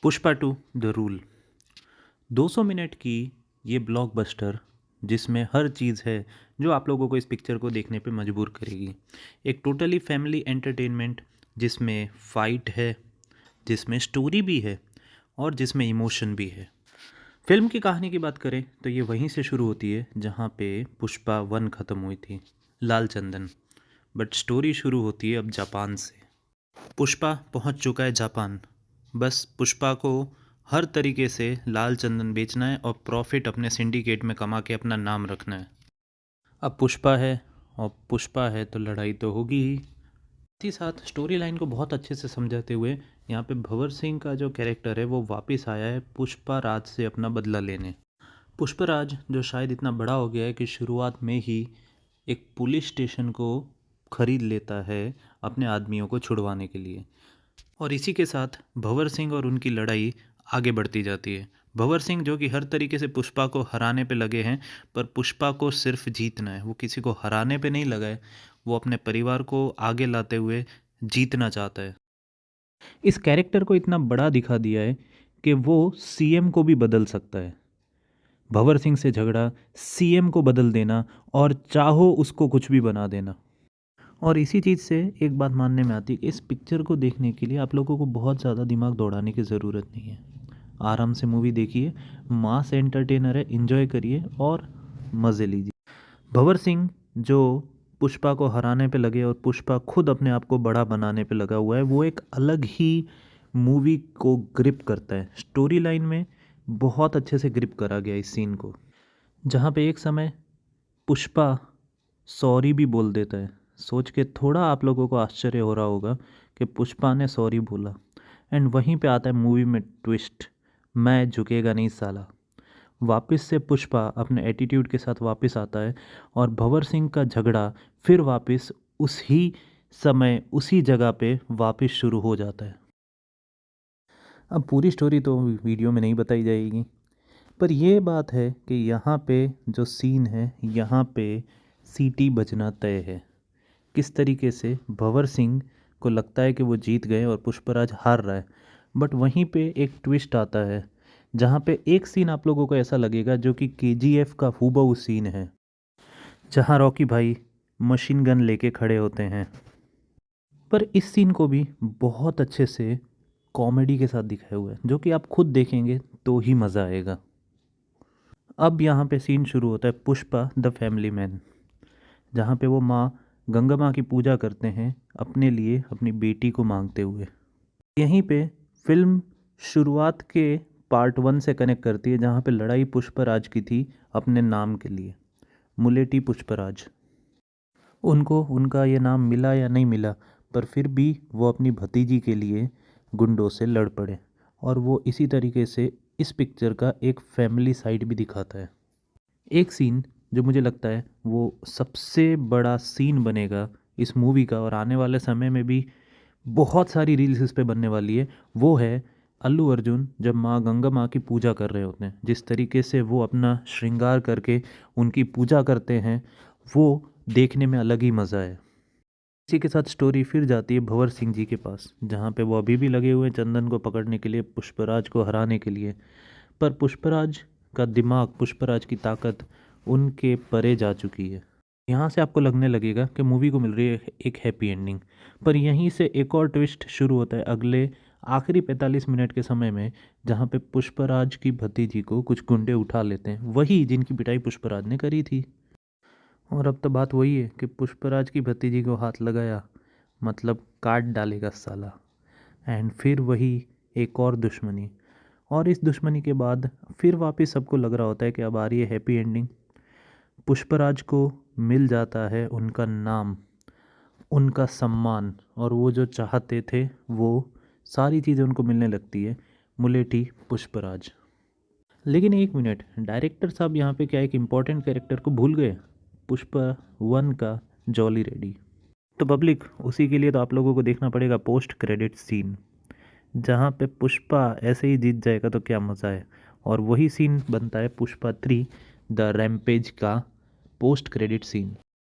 Pushpa two the rule 200 minute की ये blockbuster जिसमें हर चीज़ है जो आप लोगों को इस पिक्चर को देखने पे मजबूर करेगी। एक टोटली फैमिली एंटरटेनमेंट जिसमें फाइट है, जिसमें स्टोरी भी है और जिसमें इमोशन भी है। फिल्म की कहानी की बात करें तो ये वहीं से शुरू होती है जहाँ पे पुष्पा 1 ख़त्म हुई थी, लाल चंदन। बट स्टोरी शुरू होती है अब जापान से। पुष्पा पहुँच चुका है जापान। बस पुष्पा को हर तरीके से लाल चंदन बेचना है और प्रॉफिट अपने सिंडिकेट में कमा के अपना नाम रखना है। अब पुष्पा है और पुष्पा है तो लड़ाई तो होगी ही। साथ ही साथ स्टोरी लाइन को बहुत अच्छे से समझाते हुए यहाँ पे भंवर सिंह का जो कैरेक्टर है वो वापस आया है पुष्पा राज से अपना बदला लेने। पुष्पा राज जो शायद इतना बड़ा हो गया है कि शुरुआत में ही एक पुलिस स्टेशन को खरीद लेता है अपने आदमियों को छुड़वाने के लिए। और इसी के साथ भंवर सिंह और उनकी लड़ाई आगे बढ़ती जाती है। भंवर सिंह जो कि हर तरीके से पुष्पा को हराने पे लगे हैं, पर पुष्पा को सिर्फ जीतना है, वो किसी को हराने पे नहीं लगा है। वो अपने परिवार को आगे लाते हुए जीतना चाहता है। इस कैरेक्टर को इतना बड़ा दिखा दिया है कि वो सीएम को भी बदल सकता है। भंवर सिंह से झगड़ा, सीएम को बदल देना और चाहो उसको कुछ भी बना देना। और इसी चीज़ से एक बात मानने में आती है कि इस पिक्चर को देखने के लिए आप लोगों को बहुत ज़्यादा दिमाग दौड़ाने की ज़रूरत नहीं है। आराम से मूवी देखिए, मास एंटरटेनर है, एंजॉय करिए और मज़े लीजिए। भंवर सिंह जो पुष्पा को हराने पे लगे और पुष्पा खुद अपने आप को बड़ा बनाने पे लगा हुआ है, वो एक अलग ही मूवी को ग्रिप करता है। स्टोरी लाइन में बहुत अच्छे से ग्रिप करा गया इस सीन को, जहाँ पे एक समय पुष्पा सॉरी भी बोल देता है। सोच के थोड़ा आप लोगों को आश्चर्य हो रहा होगा कि पुष्पा ने सॉरी बोला। एंड वहीं पे आता है मूवी में ट्विस्ट, मैं झुकेगा नहीं साला। वापस से पुष्पा अपने एटीट्यूड के साथ वापस आता है और भंवर सिंह का झगड़ा फिर वापस उसी समय उसी जगह पे वापस शुरू हो जाता है। अब पूरी स्टोरी तो वीडियो में नहीं बताई जाएगी, पर यह बात है कि यहाँ पे जो सीन है, यहाँ पे सीटी बजना तय है। किस तरीके से भंवर सिंह को लगता है कि वो जीत गए और पुष्पराज हार रहा है, बट वहीं पे एक ट्विस्ट आता है जहाँ पे एक सीन आप लोगों को ऐसा लगेगा जो कि केजीएफ का हूबहू सीन है, जहाँ रॉकी भाई मशीन गन लेके खड़े होते हैं। पर इस सीन को भी बहुत अच्छे से कॉमेडी के साथ दिखाया हुआ है, जो कि आप खुद देखेंगे तो ही मज़ा आएगा। अब यहाँ पे सीन शुरू होता है पुष्पा द फैमिली मैन, जहाँ पे वो माँ गंगा माँ की पूजा करते हैं अपने लिए अपनी बेटी को मांगते हुए। यहीं पे फिल्म शुरुआत के पार्ट 1 से कनेक्ट करती है, जहाँ पे लड़ाई पुष्पराज की थी अपने नाम के लिए, मुलेटी पुष्पराज। उनको उनका ये नाम मिला या नहीं मिला, पर फिर भी वो अपनी भतीजी के लिए गुंडों से लड़ पड़े। और वो इसी तरीके से इस पिक्चर का एक फैमिली साइड भी दिखाता है। एक सीन जो मुझे लगता है वो सबसे बड़ा सीन बनेगा इस मूवी का, और आने वाले समय में भी बहुत सारी रील्स इस पे बनने वाली है, वो है अल्लू अर्जुन जब माँ गंगा माँ की पूजा कर रहे होते हैं। जिस तरीके से वो अपना श्रृंगार करके उनकी पूजा करते हैं, वो देखने में अलग ही मज़ा है। इसी के साथ स्टोरी फिर जाती है भंवर सिंह जी के पास, जहाँ पे वो अभी भी लगे हुए हैं चंदन को पकड़ने के लिए, पुष्पराज को हराने के लिए। पर पुष्पराज का दिमाग, पुष्पराज की ताकत उनके परे जा चुकी है। यहाँ से आपको लगने लगेगा कि मूवी को मिल रही है एक हैप्पी एंडिंग, पर यहीं से एक और ट्विस्ट शुरू होता है अगले आखिरी 45 मिनट के समय में, जहाँ पे पुष्पराज की भतीजी को कुछ गुंडे उठा लेते हैं, वही जिनकी पिटाई पुष्पराज ने करी थी। और अब तो बात वही है कि पुष्पराज की भतीजी को हाथ लगाया मतलब काट डालेगा साला। एंड फिर वही एक और दुश्मनी, और इस दुश्मनी के बाद फिर वापस सबको लग रहा होता है कि अब आ रही है हैप्पी एंडिंग। पुष्पराज को मिल जाता है उनका नाम, उनका सम्मान, और वो जो चाहते थे वो सारी चीज़ें उनको मिलने लगती है, मुलेठी पुष्पराज। लेकिन एक मिनट, डायरेक्टर साहब यहाँ पे क्या एक इम्पॉर्टेंट कैरेक्टर को भूल गए, पुष्पा 1 का जॉली रेडी। तो पब्लिक, उसी के लिए तो आप लोगों को देखना पड़ेगा पोस्ट क्रेडिट सीन, जहाँ पे पुष्पा ऐसे ही जीत जाएगा तो क्या मज़ा है। और वही सीन बनता है पुष्पा 3 द रैम्पेज का पोस्ट क्रेडिट सीन।